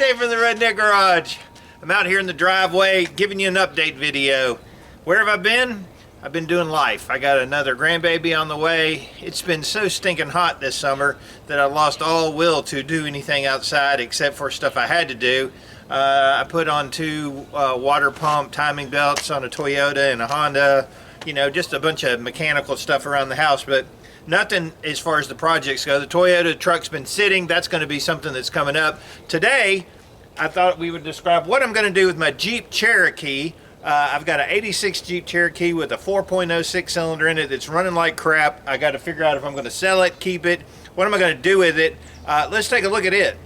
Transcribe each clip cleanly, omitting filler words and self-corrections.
Dave from the Redneck Garage. I'm out here in the driveway giving you an update video. Where have I been? I've been doing life. I got another grandbaby on the way. It's been so stinking hot this summer that I lost all will to do anything outside except for stuff I had to do. I put on 2 water pump timing belts on a Toyota and a Honda. You know, just a bunch of mechanical stuff around the house, but nothing as far as the projects go. The Toyota truck's been sitting. That's going to be something that's coming up. Today, I thought we would describe what I'm going to do with my Jeep Cherokee. I've got an 86 Jeep Cherokee with a 4.06 cylinder in it that's running like crap. I got to figure out if I'm going to sell it, keep it. What am I going to do with it? Let's take a look at it.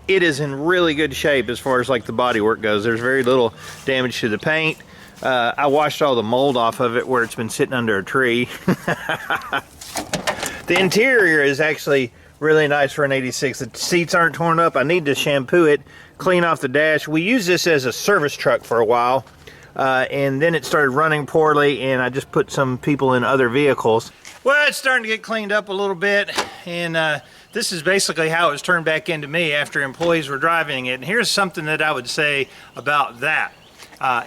It is in really good shape as far as like the body work goes. There's very little damage to the paint. I washed all the mold off of it where it's been sitting under a tree. The interior is actually really nice for an 86. The seats aren't torn up. I need to shampoo it, clean off the dash. We used this as a service truck for a while, and then it started running poorly, and I just put some people in other vehicles. Well, it's starting to get cleaned up a little bit, and this is basically how it was turned back into me after employees were driving it. And here's something that I would say about that.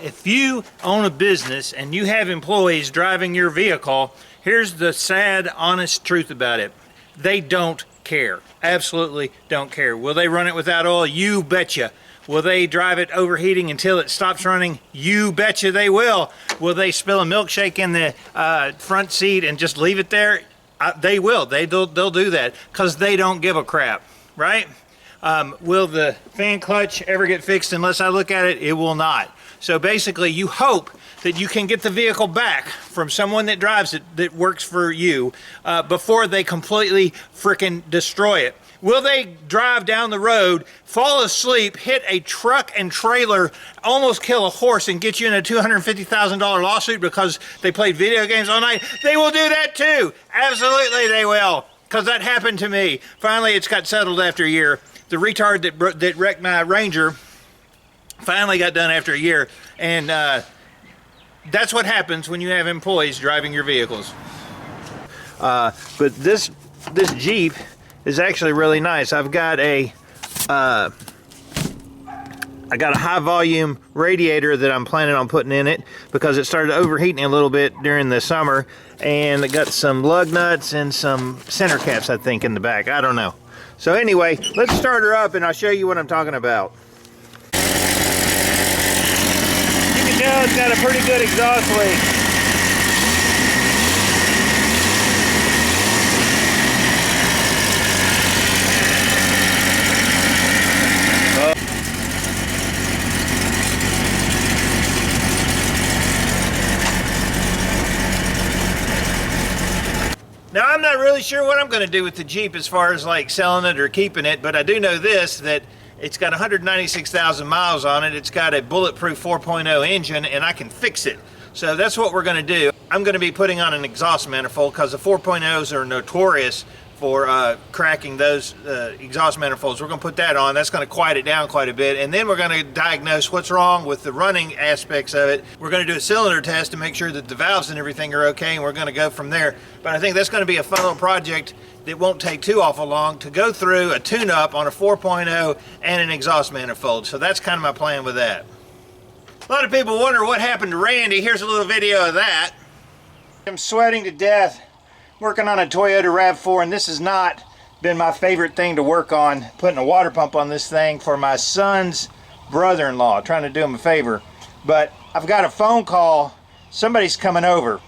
If you own a business and you have employees driving your vehicle, here's the sad, honest truth about it. They don't care. Absolutely don't care. Will they run it without oil? You betcha. Will they drive it overheating until it stops running? You betcha they will. Will they spill a milkshake in the front seat and just leave it there? They will. They'll do that because they don't give a crap, right? Will the fan clutch ever get fixed unless I look at it? It will not. So basically, you hope that you can get the vehicle back from someone that drives it, that works for you, before they completely frickin' destroy it. Will they drive down the road, fall asleep, hit a truck and trailer, almost kill a horse, and get you in a $250,000 lawsuit because they played video games all night? They will do that too. Absolutely they will, because that happened to me. Finally, it's got settled after a year. The retard that wrecked my Ranger finally got done after a year, and that's what happens when you have employees driving your vehicles. But this Jeep is actually really nice. I've got a high volume radiator that I'm planning on putting in it because it started overheating a little bit during the summer, and it got some lug nuts and some center caps, I think, in the back. I don't know. So anyway, let's start her up and I'll show you what I'm talking about. You know, it's got a pretty good exhaust leak. Now, I'm not really sure what I'm going to do with the Jeep as far as like selling it or keeping it, but I do know this, that it's got 196,000 miles on it. It's got a bulletproof 4.0 engine, and I can fix it. So that's what we're going to do. I'm going to be putting on an exhaust manifold because the 4.0s are notorious for cracking those exhaust manifolds. We're going to put that on. That's going to quiet it down quite a bit. And then we're going to diagnose what's wrong with the running aspects of it. We're going to do a cylinder test to make sure that the valves and everything are okay, and we're going to go from there. But I think that's going to be a fun little project that won't take too awful long to go through a tune-up on a 4.0 and an exhaust manifold. So that's kind of my plan with that. A lot of people wonder what happened to Randy. Here's a little video of that. I'm sweating to death working on a Toyota RAV4, and this has not been my favorite thing to work on, putting a water pump on this thing for my son's brother-in-law, trying to do him a favor. But I've got a phone call. Somebody's coming over.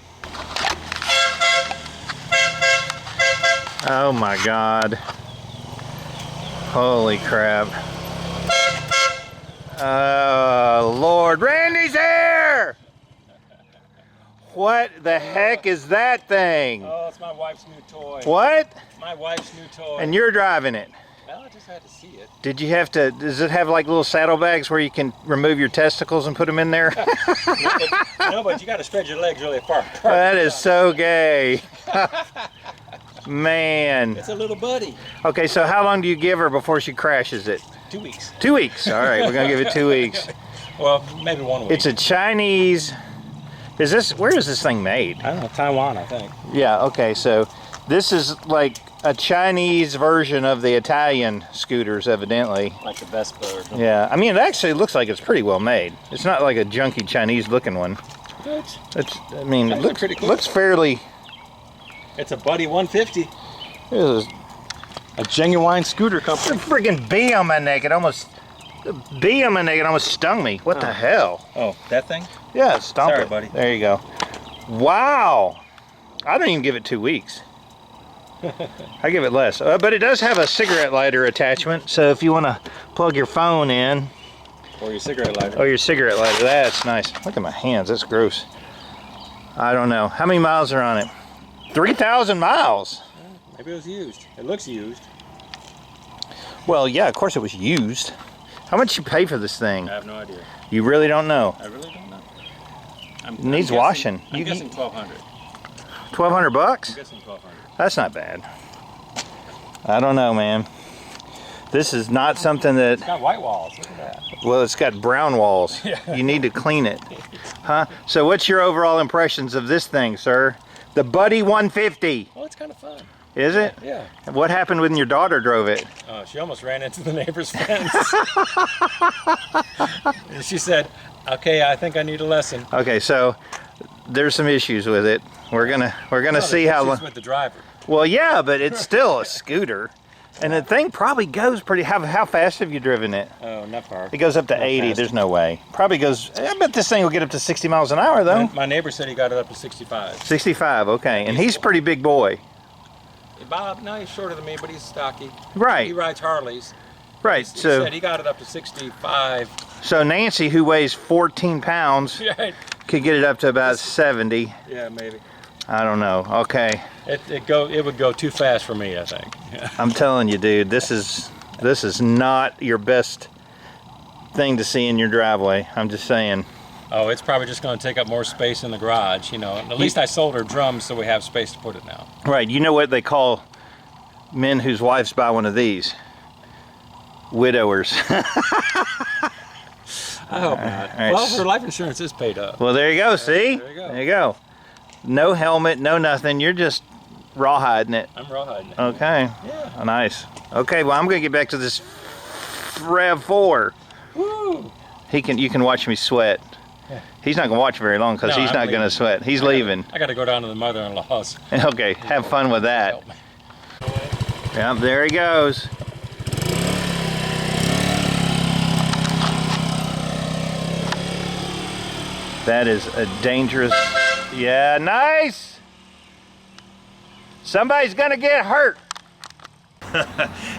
Oh my God. Holy crap. Oh Lord, Randy's here! What the heck is that thing? Oh, it's my wife's new toy. What? It's my wife's new toy. And you're driving it? Well, I just had to see it. Did you have to, does it have like little saddlebags where you can remove your testicles and put them in there? No, but you got to spread your legs really far apart. That is so gay. Man. It's a little buddy. Okay, so how long do you give her before she crashes it? 2 weeks. 2 weeks. All right, we're going to give it 2 weeks. Well, maybe 1 week. It's a Chinese. Where is this thing made? I don't know, Taiwan, I think. Yeah, okay, so this is like a Chinese version of the Italian scooters, evidently. Like the Vespa or something. Yeah, I mean, it actually looks like it's pretty well made. It's not like a junky Chinese looking one. I mean, it looks pretty cool. Looks fairly. It's a Buddy 150. There's A genuine scooter a company. freaking bee on my neck. The bee on my neck, it almost stung me. What the hell? Oh, that thing? Yeah, stomp Sorry, it. buddy. There you go. Wow. I don't even give it 2 weeks. I give it less. But it does have a cigarette lighter attachment, so if you want to plug your phone in. Or your cigarette lighter. Oh, your cigarette lighter. That's nice. Look at my hands. That's gross. I don't know. How many miles are on it? 3,000 miles. Maybe it was used. It looks used. Well, yeah, of course it was used. How much you pay for this thing? I have no idea. You really don't know. I really don't know. It needs washing. I'm guessing 1,200. 1,200 I'm bucks? guessing 1,200. That's not bad. I don't know, man. This is not something that... It's got white walls. Look at that. Well, it's got brown walls. Yeah. You need to clean it. Huh? So what's your overall impressions of this thing, sir? The Buddy 150. Well, it's kind of fun. Is it? Yeah. What happened when your daughter drove it? She almost ran into the neighbor's fence. And she said, okay, I think I need a lesson. Okay, so there's some issues with it. We're gonna see how long. with the driver. Well, yeah, but it's still a scooter, and the thing probably goes pretty. How fast have you driven it? Oh, not far. It goes up to 80. fast. There's no way. Probably goes. I bet this thing will get up to 60 miles an hour though. My neighbor said he got it up to 65. 65. Okay, and he's a pretty big boy. Bob, no, he's shorter than me, but he's stocky. Right. He rides Harleys. Right. He So said he got it up to 65. so Nancy, who weighs 14 pounds, Right. could get it up to about 70. Yeah, maybe. I don't know. Okay. It would go too fast for me, I think. I'm telling you, dude, this is not your best thing to see in your driveway. I'm just saying. Oh, it's probably just going to take up more space in the garage, you know. At least I sold her drums, so we have space to put it now. Right. You know what they call men whose wives buy one of these? Widowers. I hope not. right. Well, her life insurance is paid up. Well, there you go. See? There you go. There you go. No helmet, no nothing. You're just rawhiding it. I'm rawhiding it. Okay. Yeah. Nice. Okay. Well, I'm going to get back to this Rev4. Woo! You can watch me sweat. He's not going to watch very long because No, he's I'm not going to leaving. sweat. He's leaving. I got to go down to the mother-in-law's. Okay. Have fun with that. Yep. There he goes. That is a dangerous. Yeah, nice. Somebody's gonna get hurt.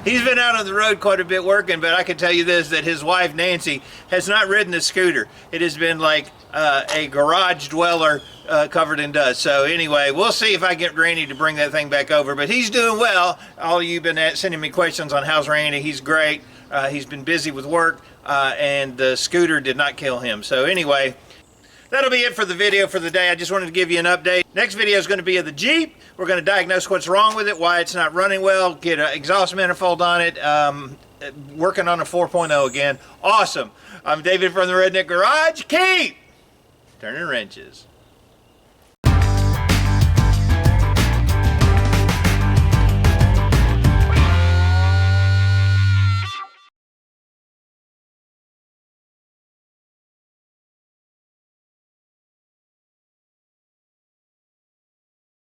He's been out on the road quite a bit working, but I can tell you this, that his wife Nancy has not ridden the scooter. It has been like a garage dweller covered in dust. So anyway, we'll see if I get Randy to bring that thing back over, but he's doing well. All of you have been sending me questions on how's Randy. He's great. He's been busy with work, and the scooter did not kill him. So anyway, that'll be it for the video for the day. I just wanted to give you an update. Next video is going to be of the Jeep. We're going to diagnose what's wrong with it, why it's not running well, get an exhaust manifold on it, working on a 4.0 again. Awesome. I'm David from the Redneck Garage. Keep turning wrenches.